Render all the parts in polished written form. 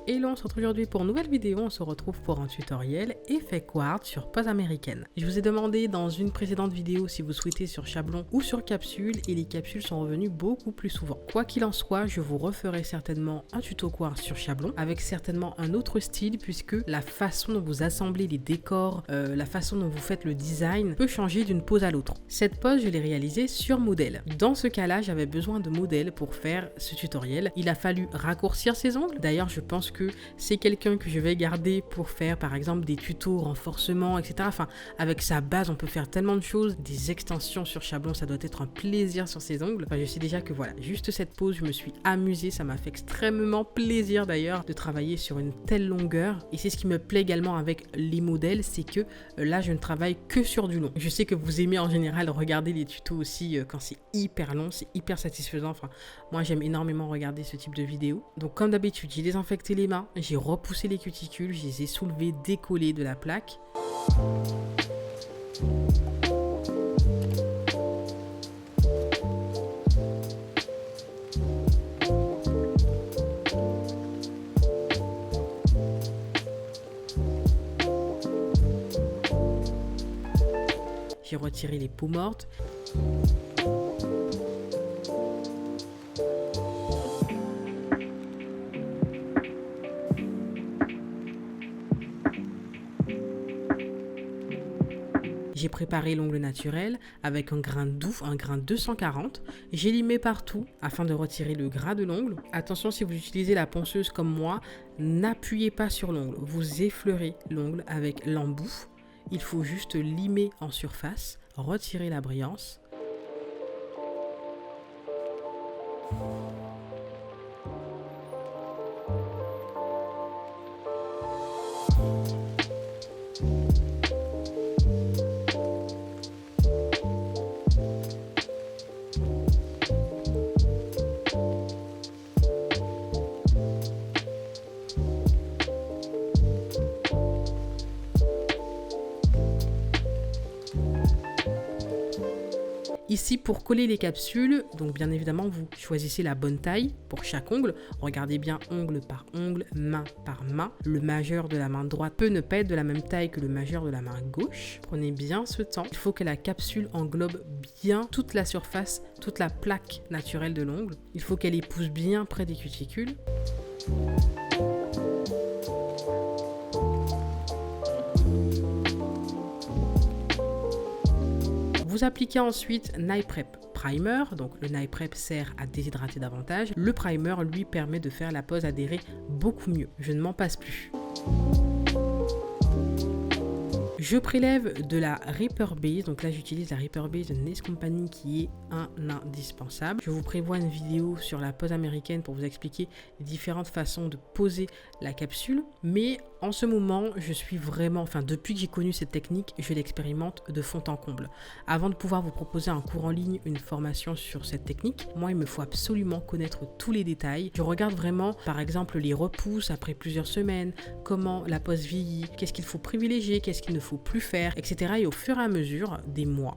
Hello, on se retrouve aujourd'hui pour une nouvelle vidéo. On se retrouve pour un tutoriel effet quartz sur pose américaine. Je vous ai demandé dans une précédente vidéo si vous souhaitez sur chablon ou sur capsule, et les capsules sont revenues beaucoup plus souvent. Quoi qu'il en soit, je vous referai certainement un tuto quartz sur chablon avec certainement un autre style, puisque la façon dont vous assemblez les décors, la façon dont vous faites le design peut changer d'une pose à l'autre. Cette pose, je l'ai réalisée sur modèle. Dans ce cas-là, j'avais besoin de modèle pour faire ce tutoriel. Il a fallu raccourcir ses ongles. D'ailleurs, je pense que c'est quelqu'un que je vais garder pour faire par exemple des tutos, renforcement, etc. Enfin, avec sa base, on peut faire tellement de choses. Des extensions sur chablon, ça doit être un plaisir sur ses ongles. Enfin, je sais déjà que voilà, juste cette pose, je me suis amusée. Ça m'a fait extrêmement plaisir d'ailleurs de travailler sur une telle longueur. Et c'est ce qui me plaît également avec les modèles, c'est que là, je ne travaille que sur du long. Je sais que vous aimez en général regarder les tutos aussi quand c'est hyper long, c'est hyper satisfaisant. Enfin, moi, j'aime énormément regarder ce type de vidéos. Donc, comme d'habitude, j'ai désinfecté les mains. J'ai repoussé les cuticules, je les ai soulevées, décollées de la plaque. J'ai retiré les peaux mortes. J'ai préparé l'ongle naturel avec un grain doux, un grain 240. J'ai limé partout afin de retirer le gras de l'ongle. Attention, si vous utilisez la ponceuse comme moi, n'appuyez pas sur l'ongle. Vous effleurez l'ongle avec l'embout. Il faut juste limer en surface, retirer la brillance. Ici, pour coller les capsules, donc bien évidemment, vous choisissez la bonne taille pour chaque ongle. Regardez bien ongle par ongle, main par main. Le majeur de la main droite peut ne pas être de la même taille que le majeur de la main gauche. Prenez bien ce temps. Il faut que la capsule englobe bien toute la surface, toute la plaque naturelle de l'ongle. Il faut qu'elle épouse bien près des cuticules. Vous appliquez ensuite Night Prep Primer, donc le Night Prep sert à déshydrater davantage. Le primer, lui, permet de faire la pose adhérer beaucoup mieux. Je ne m'en passe plus. Je prélève de la Reaper Base, donc là j'utilise la Reaper Base de Nails Company qui est un indispensable. Je vous prévois une vidéo sur la pose américaine pour vous expliquer les différentes façons de poser la capsule, mais en ce moment je suis vraiment, enfin depuis que j'ai connu cette technique, je l'expérimente de fond en comble. Avant de pouvoir vous proposer un cours en ligne, une formation sur cette technique, moi il me faut absolument connaître tous les détails. Je regarde vraiment par exemple les repousses après plusieurs semaines, comment la pose vieillit, qu'est-ce qu'il faut privilégier, qu'est-ce qu'il ne faut plus faire, etc. Et au fur et à mesure des mois,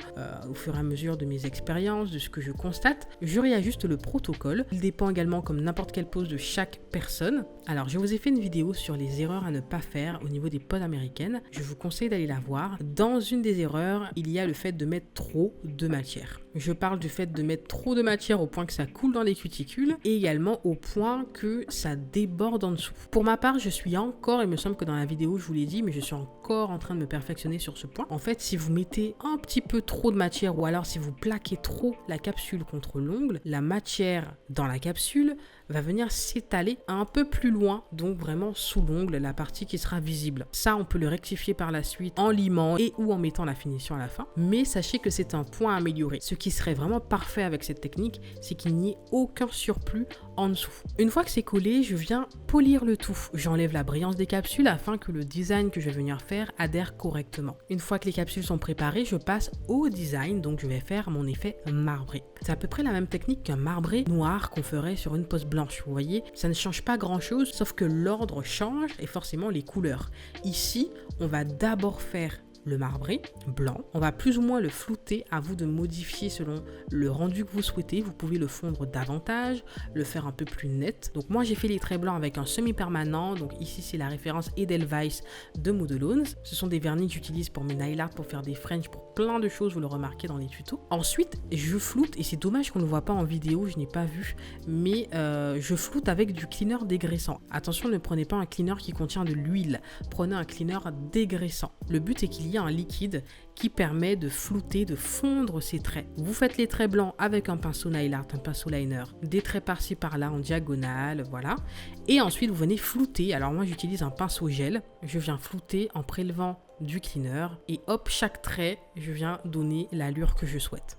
au fur et à mesure de mes expériences, de ce que je constate, je réajuste le protocole. Il dépend également comme n'importe quelle pose de chaque personne. Alors je vous ai fait une vidéo sur les erreurs à ne pas faire au niveau des poses américaines. Je vous conseille d'aller la voir. Dans une des erreurs, il y a le fait de mettre trop de matière. Je parle du fait de mettre trop de matière au point que ça coule dans les cuticules et également au point que ça déborde en dessous. Pour ma part, je suis encore, il me semble que dans la vidéo je vous l'ai dit, mais je suis encore en train de me perfectionner sur ce point. En fait, si vous mettez un petit peu trop de matière ou alors si vous plaquez trop la capsule contre l'ongle, la matière dans la capsule va venir s'étaler un peu plus loin, donc vraiment sous l'ongle, la partie qui sera visible. Ça, on peut le rectifier par la suite en limant et ou en mettant la finition à la fin. Mais sachez que c'est un point à améliorer. Ce qui serait vraiment parfait avec cette technique, c'est qu'il n'y ait aucun surplus en dessous. Une fois que c'est collé, je viens polir le tout. J'enlève la brillance des capsules afin que le design que je vais venir faire adhère correctement. Une fois que les capsules sont préparées, je passe au design, donc je vais faire mon effet marbré. C'est à peu près la même technique qu'un marbré noir qu'on ferait sur une pose blanche blanche, vous voyez. Ça ne change pas grand-chose, sauf que l'ordre change et forcément les couleurs. Ici, on va d'abord faire le marbré blanc. On va plus ou moins le flouter, à vous de modifier selon le rendu que vous souhaitez. Vous pouvez le fondre davantage, le faire un peu plus net. Donc moi j'ai fait les traits blancs avec un semi-permanent. Donc ici c'est la référence Edelweiss de Modelones. Ce sont des vernis que j'utilise pour mes nail art, pour faire des French, pour plein de choses, vous le remarquez dans les tutos. Ensuite je floute, et c'est dommage qu'on ne le voit pas en vidéo, je n'ai pas vu, mais je floute avec du cleaner dégraissant. Attention, ne prenez pas un cleaner qui contient de l'huile, prenez un cleaner dégraissant. Le but est qu'il y ait un liquide qui permet de flouter, de fondre ces traits. Vous faites les traits blancs avec un pinceau nail art, un pinceau liner, des traits par-ci par-là en diagonale, voilà. Et ensuite vous venez flouter. Alors moi j'utilise un pinceau gel, je viens flouter en prélevant du cleaner et hop, chaque trait, je viens donner l'allure que je souhaite.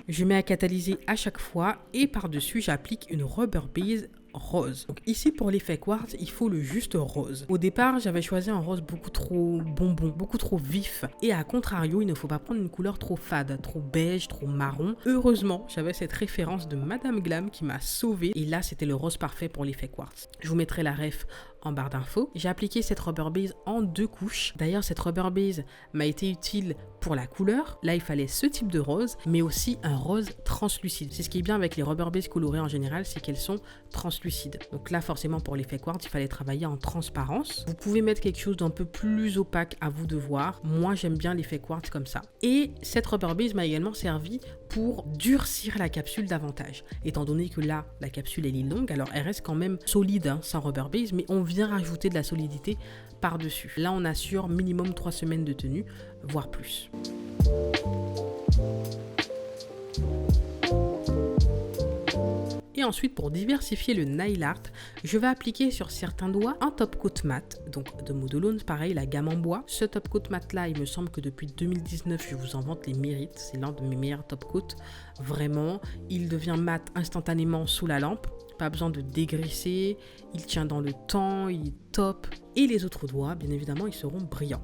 Je mets à catalyser à chaque fois et par-dessus, j'applique une rubber base rose. Donc ici pour l'effet quartz, il faut le juste rose. Au départ, j'avais choisi un rose beaucoup trop bonbon, beaucoup trop vif. Et à contrario, il ne faut pas prendre une couleur trop fade, trop beige, trop marron. Heureusement, j'avais cette référence de Madame Glam qui m'a sauvée. Et là, c'était le rose parfait pour l'effet quartz. Je vous mettrai la ref en barre d'infos. J'ai appliqué cette rubber base en 2 couches. D'ailleurs, cette rubber base m'a été utile pour la couleur. Là, il fallait ce type de rose, mais aussi un rose translucide. C'est ce qui est bien avec les rubber bases colorées en général, c'est qu'elles sont translucides. Donc là, forcément, pour l'effet quartz, il fallait travailler en transparence. Vous pouvez mettre quelque chose d'un peu plus opaque, à vous de voir. Moi, j'aime bien l'effet quartz comme ça. Et cette rubber base m'a également servi pour durcir la capsule davantage. Étant donné que là, la capsule elle est longue, alors elle reste quand même solide, hein, sans rubber base, mais on vient rajouter de la solidité par-dessus. Là, on assure minimum 3 semaines de tenue, voire plus. Et ensuite, pour diversifier le nail art, je vais appliquer sur certains doigts un top coat mat, donc de Modelones, pareil, la gamme en bois. Ce top coat mat là, il me semble que depuis 2019, je vous en vante les mérites. C'est l'un de mes meilleurs top coats. Vraiment, il devient mat instantanément sous la lampe. Pas besoin de dégraisser, il tient dans le temps, il est top. Et les autres doigts, bien évidemment, ils seront brillants.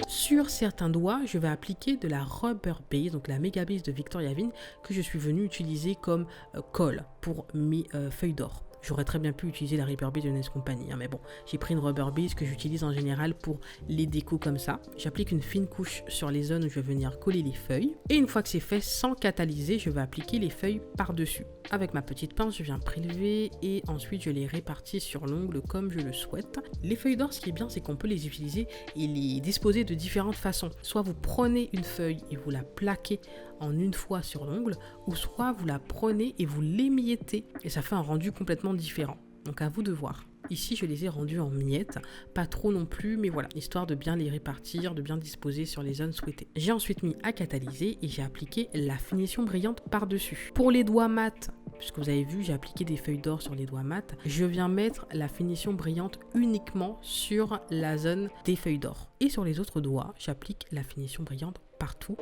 Sur certains doigts, je vais appliquer de la rubber base, donc la méga base de Victoria Vin, que je suis venu utiliser comme colle pour mes feuilles d'or. J'aurais très bien pu utiliser la Rubber Base de NES Company, hein, mais bon, j'ai pris une Rubber Base que j'utilise en général pour les décos comme ça. J'applique une fine couche sur les zones où je vais venir coller les feuilles. Et une fois que c'est fait, sans catalyser, je vais appliquer les feuilles par-dessus. Avec ma petite pince, je viens prélever et ensuite je les répartis sur l'ongle comme je le souhaite. Les feuilles d'or, ce qui est bien, c'est qu'on peut les utiliser et les disposer de différentes façons. Soit vous prenez une feuille et vous la plaquez en une fois sur l'ongle, ou soit vous la prenez et vous l'émiettez et ça fait un rendu complètement différent. Donc à vous de voir. Ici, je les ai rendus en miettes, pas trop non plus, mais voilà, histoire de bien les répartir, de bien disposer sur les zones souhaitées. J'ai ensuite mis à catalyser et j'ai appliqué la finition brillante par-dessus. Pour les doigts mat, puisque vous avez vu, j'ai appliqué des feuilles d'or sur les doigts mat, je viens mettre la finition brillante uniquement sur la zone des feuilles d'or. Et sur les autres doigts, j'applique la finition brillante partout.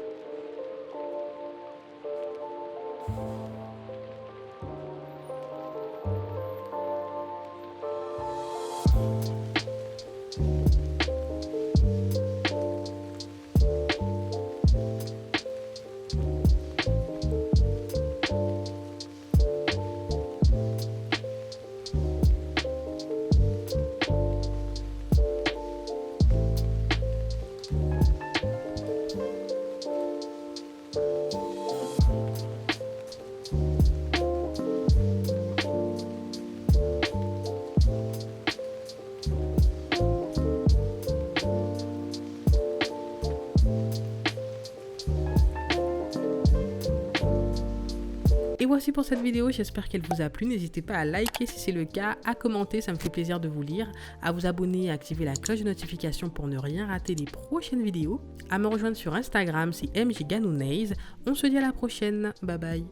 Merci pour cette vidéo, j'espère qu'elle vous a plu. N'hésitez pas à liker si c'est le cas, à commenter, ça me fait plaisir de vous lire, à vous abonner et à activer la cloche de notification pour ne rien rater des prochaines vidéos, à me rejoindre sur Instagram, c'est mjganounaise. On se dit à la prochaine, bye bye.